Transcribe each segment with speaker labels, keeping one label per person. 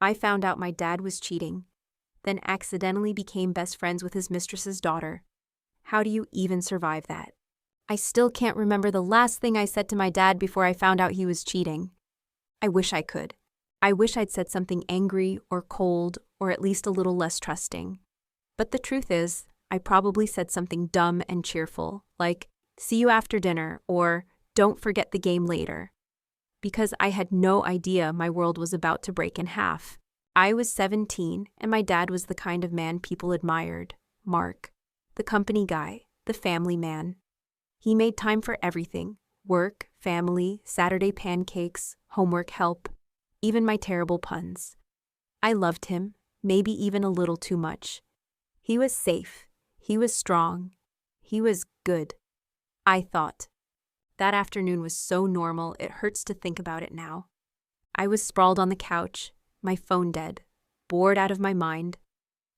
Speaker 1: I found out my dad was cheating, then accidentally became best friends with his mistress's daughter. How do you even survive that? I still can't remember the last thing I said to my dad before I found out he was cheating. I wish I could. I wish I'd said something angry or cold or at least a little less trusting. But the truth is, I probably said something dumb and cheerful, like, "See you after dinner," or "Don't forget the game later." Because I had no idea my world was about to break in half. I was 17, and my dad was the kind of man people admired. Mark. The company guy, the family man. He made time for everything: work, family, Saturday pancakes, homework help, even my terrible puns. I loved him, maybe even a little too much. He was safe. He was strong. He was good. I thought. That afternoon was so normal, it hurts to think about it now. I was sprawled on the couch, my phone dead, bored out of my mind,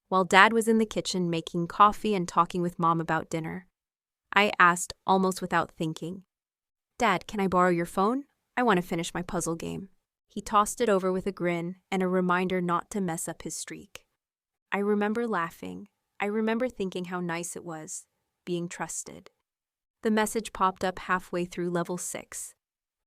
Speaker 1: while Dad was in the kitchen making coffee and talking with Mom about dinner. I asked almost without thinking, "Dad, can I borrow your phone? I want to finish my puzzle game." He tossed it over with a grin and a reminder not to mess up his streak. I remember laughing. I remember thinking how nice it was, being trusted. The message popped up halfway through level 6.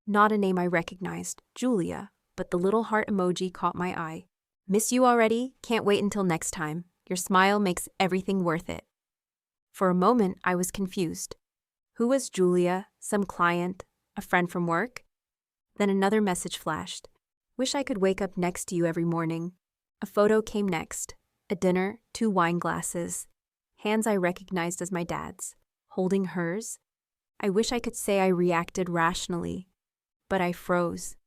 Speaker 1: Not a name I recognized, Julia, but the little heart emoji caught my eye. "Miss you already? Can't wait until next time. Your smile makes everything worth it." For a moment, I was confused. Who was Julia? Some client? A friend from work? Then another message flashed. "Wish I could wake up next to you every morning." A photo came next. A dinner, 2 wine glasses. Hands I recognized as my dad's. Holding hers. I wish I could say I reacted rationally, but I froze.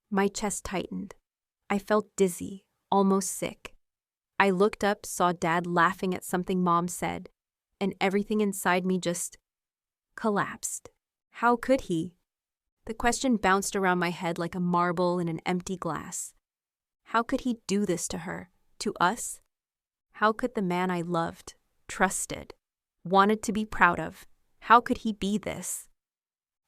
Speaker 1: My chest tightened. I felt dizzy, almost sick. I looked up, saw Dad laughing at something Mom said, and everything inside me just collapsed. How could he? The question bounced around my head like a marble in an empty glass. How could he do this to her, to us? How could the man I loved, trusted, wanted to be proud of, how could he be this?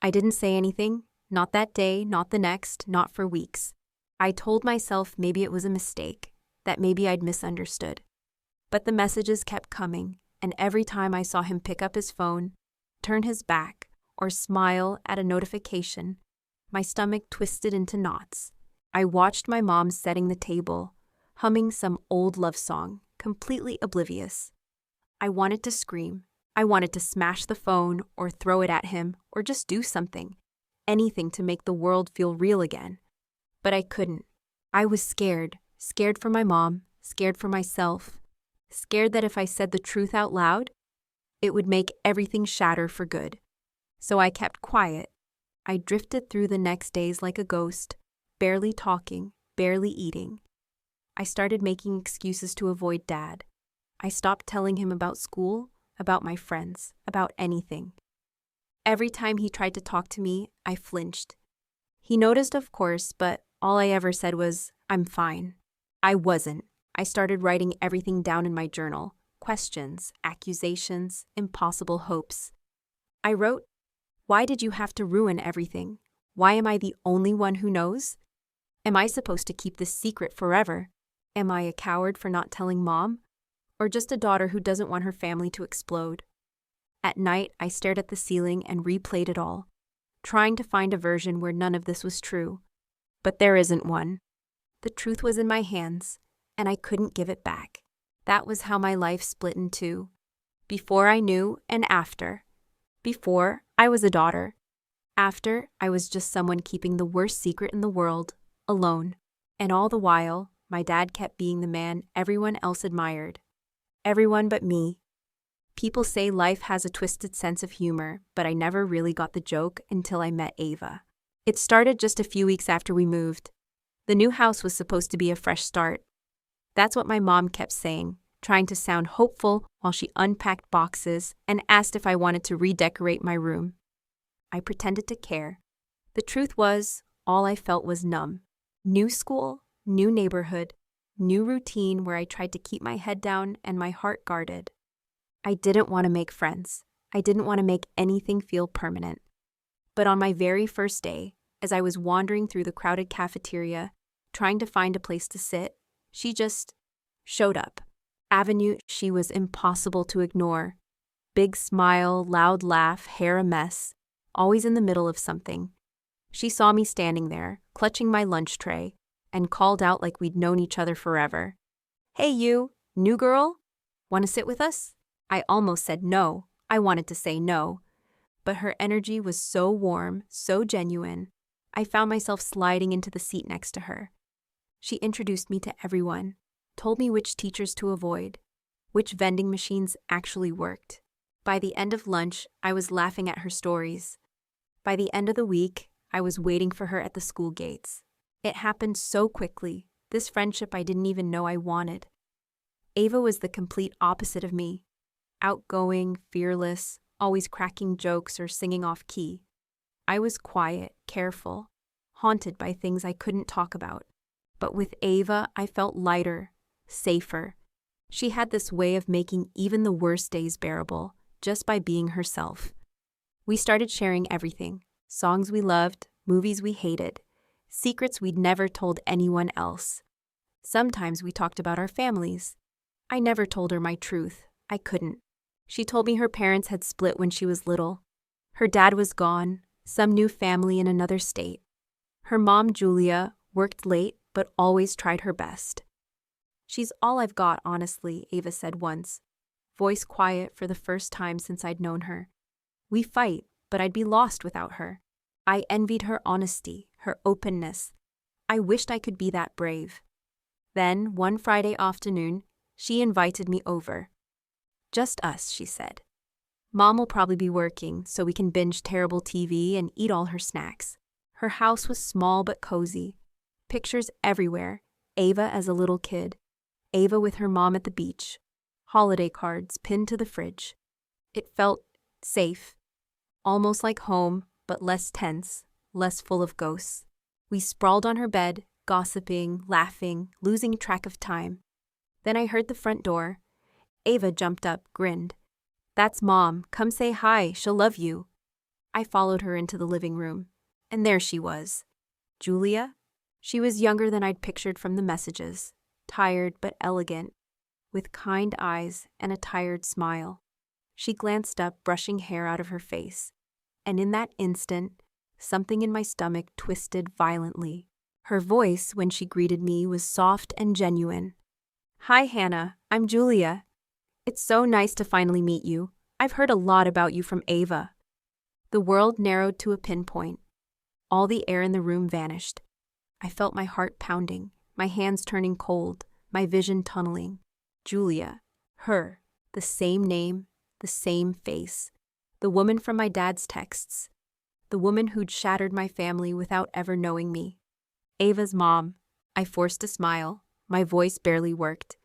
Speaker 1: I didn't say anything, not that day, not the next, not for weeks. I told myself maybe it was a mistake, that maybe I'd misunderstood. But the messages kept coming, and every time I saw him pick up his phone, turn his back, or smile at a notification, my stomach twisted into knots. I watched my mom setting the table, humming some old love song, completely oblivious. I wanted to scream. I wanted to smash the phone or throw it at him or just do something, anything to make the world feel real again. But I couldn't. I was scared for my mom, scared for myself, scared that if I said the truth out loud, it would make everything shatter for good. So I kept quiet. I drifted through the next days like a ghost, barely talking, barely eating. I started making excuses to avoid Dad. I stopped telling him about school, about my friends, about anything. Every time he tried to talk to me, I flinched. He noticed, of course, but all I ever said was, "I'm fine." I wasn't. I started writing everything down in my journal. Questions, accusations, impossible hopes. I wrote, "Why did you have to ruin everything? Why am I the only one who knows? Am I supposed to keep this secret forever? Am I a coward for not telling Mom? Or just a daughter who doesn't want her family to explode?" At night, I stared at the ceiling and replayed it all, trying to find a version where none of this was true. But there isn't one. The truth was in my hands, and I couldn't give it back. That was how my life split in two. Before I knew and after. Before, I was a daughter. After, I was just someone keeping the worst secret in the world, alone. And all the while, my dad kept being the man everyone else admired. Everyone but me. People say life has a twisted sense of humor, but I never really got the joke until I met Ava. It started just a few weeks after we moved. The new house was supposed to be a fresh start. That's what my mom kept saying, trying to sound hopeful while she unpacked boxes and asked if I wanted to redecorate my room. I pretended to care. The truth was, all I felt was numb. New school, new neighborhood, new routine where I tried to keep my head down and my heart guarded. I didn't want to make friends. I didn't want to make anything feel permanent. But on my very first day, as I was wandering through the crowded cafeteria, trying to find a place to sit, She just showed up. Avenue, she was impossible to ignore. Big smile, loud laugh, hair a mess, always in the middle of something. She saw me standing there, clutching my lunch tray, and called out like we'd known each other forever. "Hey you, new girl? Want to sit with us?" I almost said no. I wanted to say no. But her energy was so warm, so genuine, I found myself sliding into the seat next to her. She introduced me to everyone, told me which teachers to avoid, which vending machines actually worked. By the end of lunch, I was laughing at her stories. By the end of the week, I was waiting for her at the school gates. It happened so quickly, this friendship I didn't even know I wanted. Ava was the complete opposite of me. Outgoing, fearless, always cracking jokes or singing off key. I was quiet, careful, haunted by things I couldn't talk about. But with Ava, I felt lighter, safer. She had this way of making even the worst days bearable, just by being herself. We started sharing everything: songs we loved, movies we hated, secrets we'd never told anyone else. Sometimes we talked about our families. I never told her my truth. I couldn't. She told me her parents had split when she was little. Her dad was gone, some new family in another state. Her mom, Julia, worked late but always tried her best. "She's all I've got, honestly," Ava said once, voice quiet for the first time since I'd known her. "We fight, but I'd be lost without her." I envied her honesty, her openness. I wished I could be that brave. Then, one Friday afternoon, she invited me over. "Just us," she said. "Mom will probably be working, so we can binge terrible TV and eat all her snacks." Her house was small but cozy. Pictures everywhere. Ava as a little kid. Ava with her mom at the beach. Holiday cards pinned to the fridge. It felt safe. Almost like home, but less tense, less full of ghosts. We sprawled on her bed, gossiping, laughing, losing track of time. Then I heard the front door. Ava jumped up, grinned. "That's Mom. Come say hi. She'll love you." I followed her into the living room. And there she was. Julia? She was younger than I'd pictured from the messages. Tired but elegant, with kind eyes and a tired smile. She glanced up, brushing hair out of her face. And in that instant, something in my stomach twisted violently. Her voice, when she greeted me, was soft and genuine. "Hi, Hannah. I'm Julia. It's so nice to finally meet you. I've heard a lot about you from Ava." The world narrowed to a pinpoint. All the air in the room vanished. I felt my heart pounding, my hands turning cold, my vision tunneling. Julia. Her. The same name, the same face. The woman from my dad's texts. The woman who'd shattered my family without ever knowing me. Ava's mom. I forced a smile. My voice barely worked.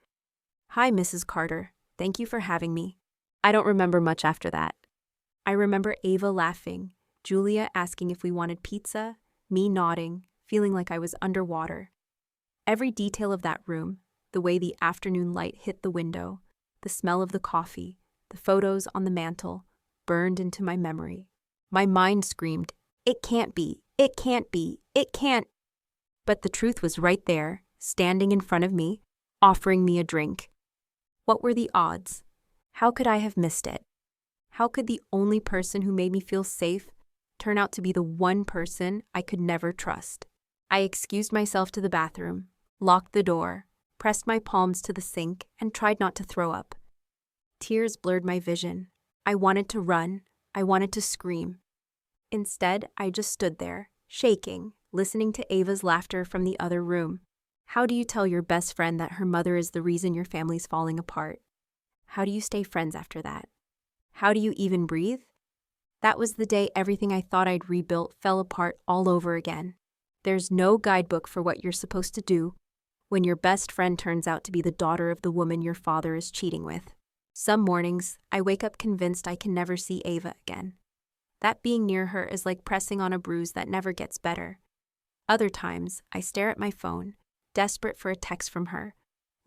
Speaker 1: "Hi, Mrs. Carter. Thank you for having me." I don't remember much after that. I remember Ava laughing, Julia asking if we wanted pizza, me nodding, feeling like I was underwater. Every detail of that room, the way the afternoon light hit the window, the smell of the coffee, the photos on the mantel, burned into my memory. My mind screamed, "It can't be, it can't be, it can't." But the truth was right there, standing in front of me, offering me a drink. What were the odds? How could I have missed it? How could the only person who made me feel safe turn out to be the one person I could never trust? I excused myself to the bathroom, locked the door, pressed my palms to the sink, and tried not to throw up. Tears blurred my vision. I wanted to run. I wanted to scream. Instead, I just stood there, shaking, listening to Ava's laughter from the other room. How do you tell your best friend that her mother is the reason your family's falling apart? How do you stay friends after that? How do you even breathe? That was the day everything I thought I'd rebuilt fell apart all over again. There's no guidebook for what you're supposed to do when your best friend turns out to be the daughter of the woman your father is cheating with. Some mornings, I wake up convinced I can never see Ava again. That being near her is like pressing on a bruise that never gets better. Other times, I stare at my phone, desperate for a text from her,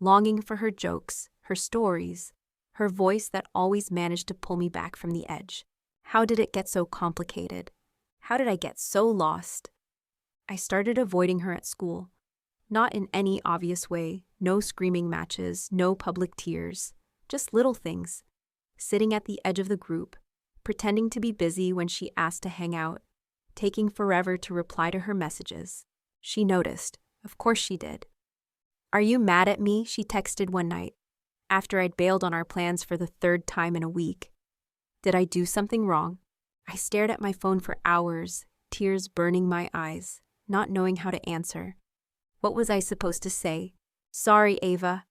Speaker 1: longing for her jokes, her stories, her voice that always managed to pull me back from the edge. How did it get so complicated? How did I get so lost? I started avoiding her at school. Not in any obvious way, no screaming matches, no public tears, just little things. Sitting at the edge of the group, pretending to be busy when she asked to hang out, taking forever to reply to her messages. She noticed. Of course she did. "Are you mad at me?" she texted one night, after I'd bailed on our plans for the third time in a week. Did I do something wrong? I stared at my phone for hours, tears burning my eyes, not knowing how to answer. What was I supposed to say? "Sorry, Ava.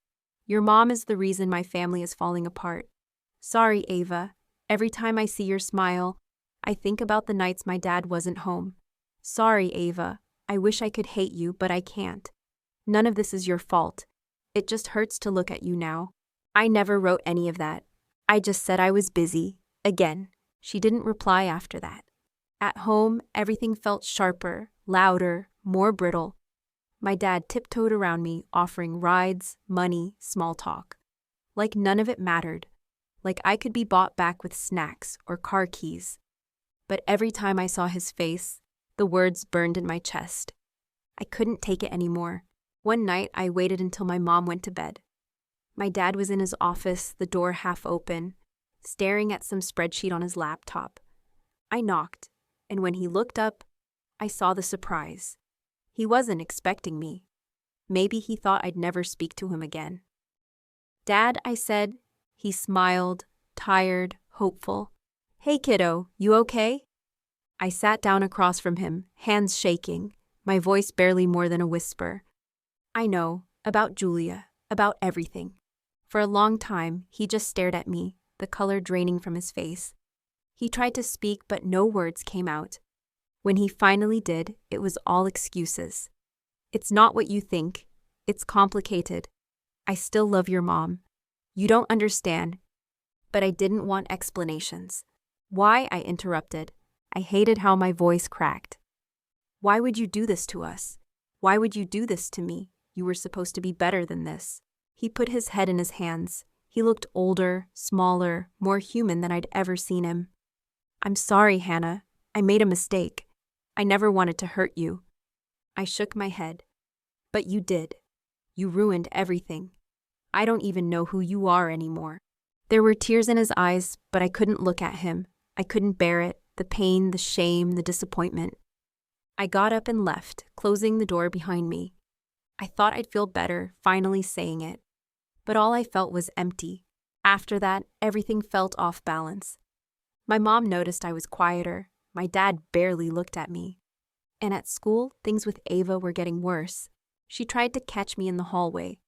Speaker 1: Your mom is the reason my family is falling apart. Sorry, Ava. Every time I see your smile, I think about the nights my dad wasn't home. Sorry, Ava. I wish I could hate you, but I can't. None of this is your fault. It just hurts to look at you now." I never wrote any of that. I just said I was busy. Again, she didn't reply after that. At home, everything felt sharper, louder, more brittle. My dad tiptoed around me, offering rides, money, small talk. Like none of it mattered. Like I could be bought back with snacks or car keys. But every time I saw his face, the words burned in my chest. I couldn't take it anymore. One night, I waited until my mom went to bed. My dad was in his office, the door half open, staring at some spreadsheet on his laptop. I knocked, and when he looked up, I saw the surprise. He wasn't expecting me. Maybe he thought I'd never speak to him again. "Dad," I said. He smiled, tired, hopeful. "Hey, kiddo, you okay?" I sat down across from him, hands shaking, my voice barely more than a whisper. "I know, about Julia, about everything." For a long time, he just stared at me, the color draining from his face. He tried to speak, but no words came out. When he finally did, it was all excuses. "It's not what you think. It's complicated. I still love your mom. You don't understand." But I didn't want explanations. "Why?" I interrupted. I hated how my voice cracked. "Why would you do this to us? Why would you do this to me? You were supposed to be better than this." He put his head in his hands. He looked older, smaller, more human than I'd ever seen him. "I'm sorry, Hannah. I made a mistake. I never wanted to hurt you." I shook my head. "But you did. You ruined everything. I don't even know who you are anymore." There were tears in his eyes, but I couldn't look at him. I couldn't bear it, the pain, the shame, the disappointment. I got up and left, closing the door behind me. I thought I'd feel better, finally saying it. But all I felt was empty. After that, everything felt off balance. My mom noticed I was quieter. My dad barely looked at me. And at school, things with Ava were getting worse. She tried to catch me in the hallway,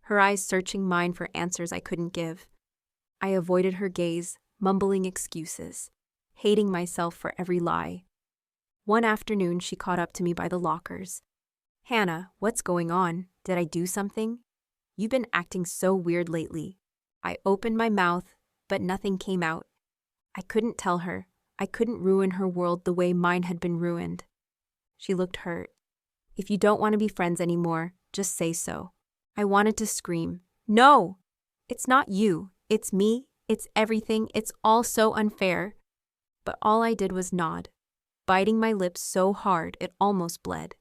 Speaker 1: her eyes searching mine for answers I couldn't give. I avoided her gaze, mumbling excuses, hating myself for every lie. One afternoon, she caught up to me by the lockers. "Hannah, what's going on? Did I do something? You've been acting so weird lately." I opened my mouth, but nothing came out. I couldn't tell her. I couldn't ruin her world the way mine had been ruined. She looked hurt. "If you don't want to be friends anymore, just say so." I wanted to scream. "No! It's not you. It's me. It's everything. It's all so unfair." But all I did was nod, biting my lips so hard it almost bled.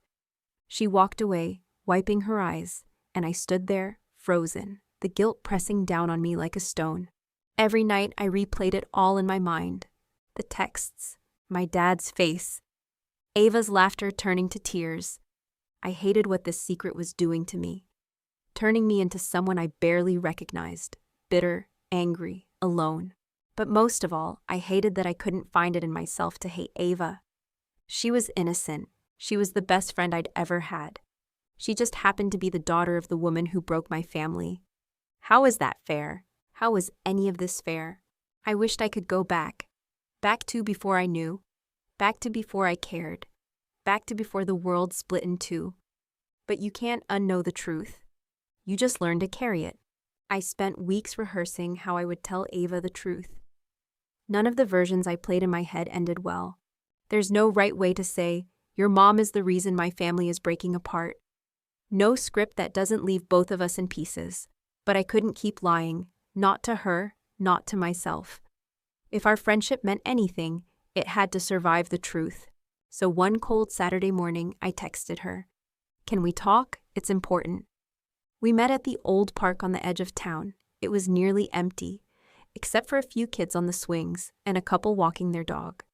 Speaker 1: She walked away, wiping her eyes, and I stood there, frozen, the guilt pressing down on me like a stone. Every night I replayed it all in my mind. The texts, my dad's face, Ava's laughter turning to tears. I hated what this secret was doing to me, turning me into someone I barely recognized, bitter, angry, alone. But most of all, I hated that I couldn't find it in myself to hate Ava. She was innocent. She was the best friend I'd ever had. She just happened to be the daughter of the woman who broke my family. How is that fair? How was any of this fair? I wished I could go back. Back to before I knew. Back to before I cared. Back to before the world split in two. But you can't unknow the truth. You just learn to carry it. I spent weeks rehearsing how I would tell Ava the truth. None of the versions I played in my head ended well. There's no right way to say, "Your mom is the reason my family is breaking apart." No script that doesn't leave both of us in pieces. But I couldn't keep lying, not to her, not to myself. If our friendship meant anything, it had to survive the truth. So one cold Saturday morning, I texted her. Can we talk? It's important. We met at the old park on the edge of town. It was nearly empty, except for a few kids on the swings and a couple walking their dog.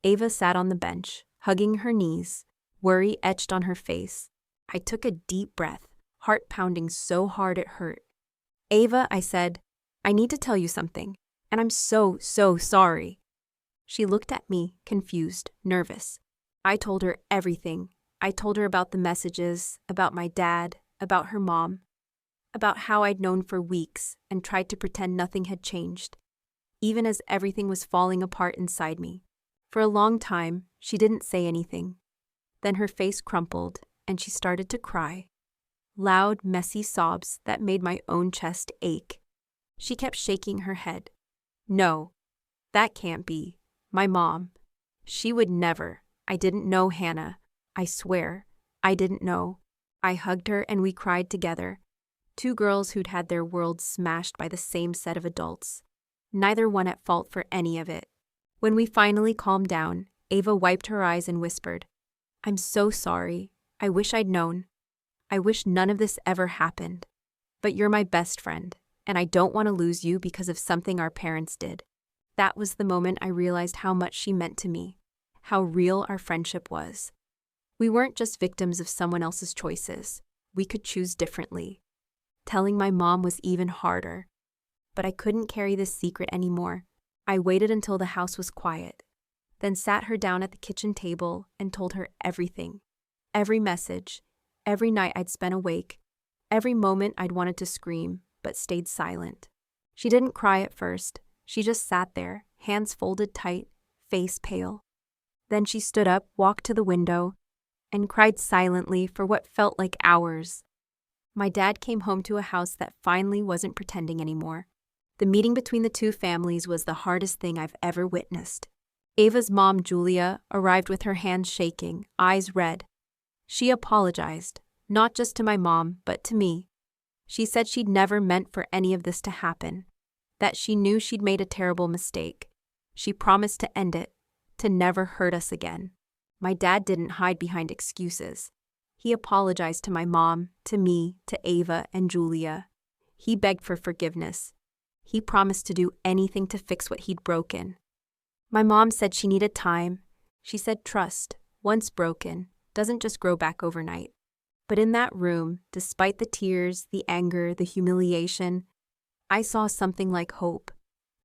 Speaker 1: Ava sat on the bench, hugging her knees, worry etched on her face. I took a deep breath, heart pounding so hard it hurt. Ava, I said, I need to tell you something, and I'm so sorry. She looked at me, confused, nervous. I told her everything. I told her about the messages, about my dad, about her mom, about how I'd known for weeks and tried to pretend nothing had changed, even as everything was falling apart inside me. For a long time, she didn't say anything. Then her face crumpled, and she started to cry. Loud, messy sobs that made my own chest ache. She kept shaking her head. No, that can't be. My mom. She would never. I didn't know Hannah. I swear, I didn't know. I hugged her and we cried together. Two girls who'd had their worlds smashed by the same set of adults. Neither one at fault for any of it. When we finally calmed down, Ava wiped her eyes and whispered, I'm so sorry. I wish I'd known. I wish none of this ever happened. But you're my best friend, and I don't want to lose you because of something our parents did. That was the moment I realized how much she meant to me, how real our friendship was. We weren't just victims of someone else's choices. We could choose differently. Telling my mom was even harder. But I couldn't carry this secret anymore. I waited until the house was quiet, then sat her down at the kitchen table and told her everything. Every message, every night I'd spent awake, every moment I'd wanted to scream, but stayed silent. She didn't cry at first. She just sat there, hands folded tight, face pale. Then she stood up, walked to the window, and cried silently for what felt like hours. My dad came home to a house that finally wasn't pretending anymore. The meeting between the two families was the hardest thing I've ever witnessed. Ava's mom, Julia, arrived with her hands shaking, eyes red. She apologized, not just to my mom, but to me. She said she'd never meant for any of this to happen, that she knew she'd made a terrible mistake. She promised to end it, to never hurt us again. My dad didn't hide behind excuses. He apologized to my mom, to me, to Ava and Julia. He begged for forgiveness. He promised to do anything to fix what he'd broken. My mom said she needed time. She said trust, once broken, doesn't just grow back overnight. But in that room, despite the tears, the anger, the humiliation, I saw something like hope.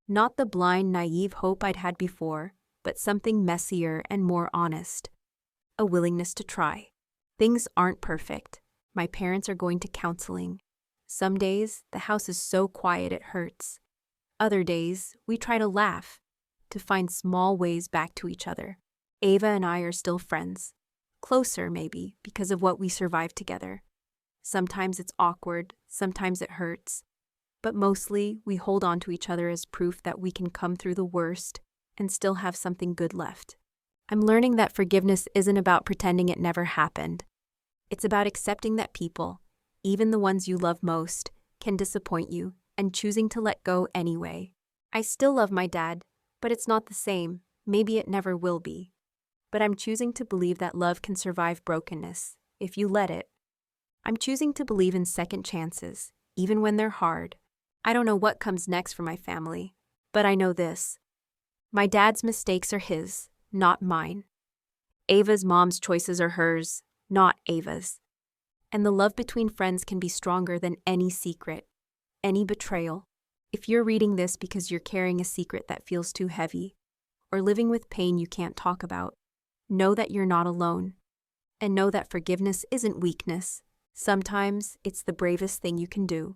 Speaker 1: Not the blind, naive hope I'd had before, but something messier and more honest. A willingness to try. Things aren't perfect. My parents are going to counseling. Some days, the house is so quiet it hurts. Other days, we try to laugh, to find small ways back to each other. Ava and I are still friends. Closer, maybe, because of what we survived together. Sometimes it's awkward, sometimes it hurts. But mostly, we hold on to each other as proof that we can come through the worst and still have something good left. I'm learning that forgiveness isn't about pretending it never happened. It's about accepting that people, even the ones you love most, can disappoint you and choosing to let go anyway. I still love my dad, but it's not the same. Maybe it never will be. But I'm choosing to believe that love can survive brokenness, if you let it. I'm choosing to believe in second chances, even when they're hard. I don't know what comes next for my family, but I know this. My dad's mistakes are his, not mine. Ava's mom's choices are hers, not Ava's. And the love between friends can be stronger than any secret, any betrayal. If you're reading this because you're carrying a secret that feels too heavy, or living with pain you can't talk about, know that you're not alone. And know that forgiveness isn't weakness. Sometimes it's the bravest thing you can do.